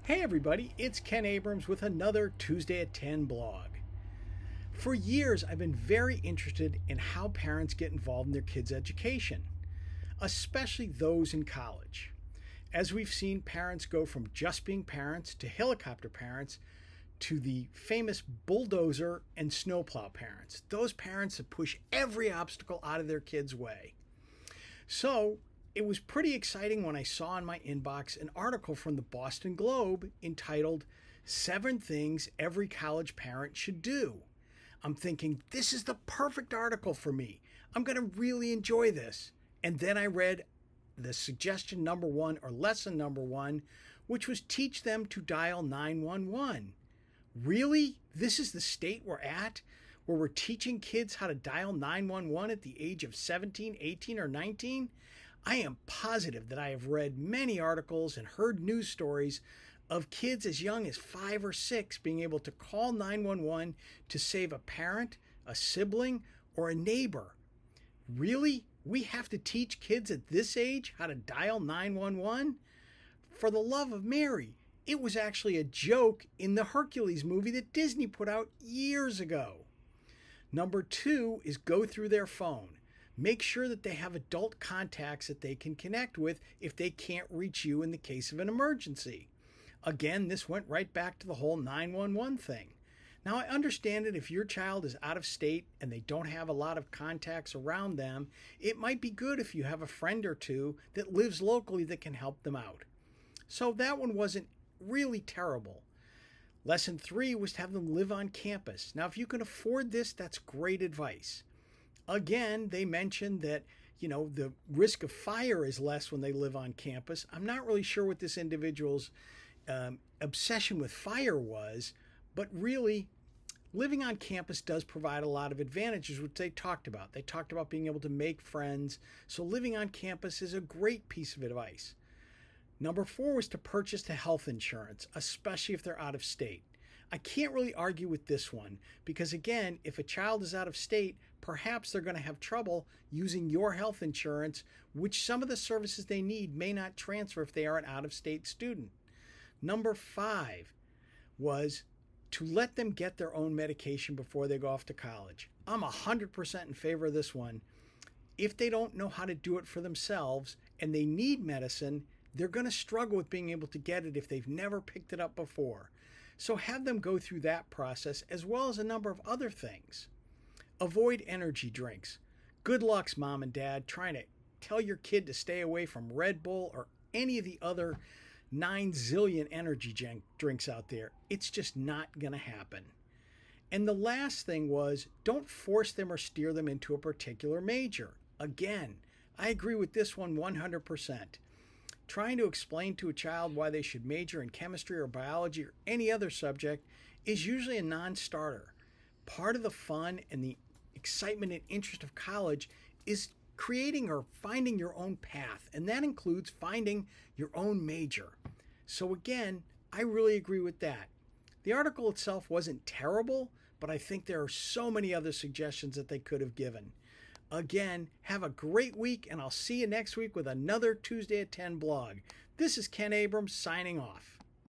Hey everybody, it's Ken Abrams with another Tuesday at 10 blog. For years, I've been very interested in how parents get involved in their kids' education, especially those in college. As we've seen parents go from just being parents to helicopter parents to the famous bulldozer and snowplow parents, those parents that push every obstacle out of their kids' way. So it was pretty exciting when I saw in my inbox an article from the Boston Globe entitled Seven Things Every College Parent Should Do. I'm thinking, this is the perfect article for me. I'm going to really enjoy this. And then I read the suggestion number one, or lesson number one, which was teach them to dial 911. Really? This is the state we're at? Where we're teaching kids how to dial 911 at the age of 17, 18, or 19? I am positive that I have read many articles and heard news stories of kids as young as 5 or 6 being able to call 911 to save a parent, a sibling, or a neighbor. Really? We have to teach kids at this age how to dial 911? For the love of Mary, it was actually a joke in the Hercules movie that Disney put out years ago. Number 2 is go through their phone. Make sure that they have adult contacts that they can connect with if they can't reach you in the case of an emergency. Again, this went right back to the whole 911 thing. Now, I understand that if your child is out of state and they don't have a lot of contacts around them, it might be good if you have a friend or two that lives locally that can help them out. So that one wasn't really terrible. Lesson 3 was to have them live on campus. Now, if you can afford this, that's great advice. Again, they mentioned that, the risk of fire is less when they live on campus. I'm not really sure what this individual's obsession with fire was, but really, living on campus does provide a lot of advantages, which they talked about. They talked about being able to make friends. So living on campus is a great piece of advice. Number 4 was to purchase the health insurance, especially if they're out of state. I can't really argue with this one because, again, if a child is out of state, perhaps they're going to have trouble using your health insurance, which some of the services they need may not transfer if they are an out-of-state student. Number 5 was to let them get their own medication before they go off to college. I'm 100% in favor of this one. If they don't know how to do it for themselves and they need medicine, they're going to struggle with being able to get it if they've never picked it up before. So have them go through that process as well as a number of other things. Avoid energy drinks. Good luck, mom and dad, trying to tell your kid to stay away from Red Bull or any of the other 9 zillion energy drinks out there. It's just not going to happen. And the last thing was, don't force them or steer them into a particular major. Again, I agree with this one 100%. Trying to explain to a child why they should major in chemistry or biology or any other subject is usually a non-starter. Part of the fun and the excitement and interest of college is creating or finding your own path, and that includes finding your own major. So again, I really agree with that. The article itself wasn't terrible, but I think there are so many other suggestions that they could have given. Again, have a great week, and I'll see you next week with another Tuesday at 10 blog. This is Ken Abrams signing off.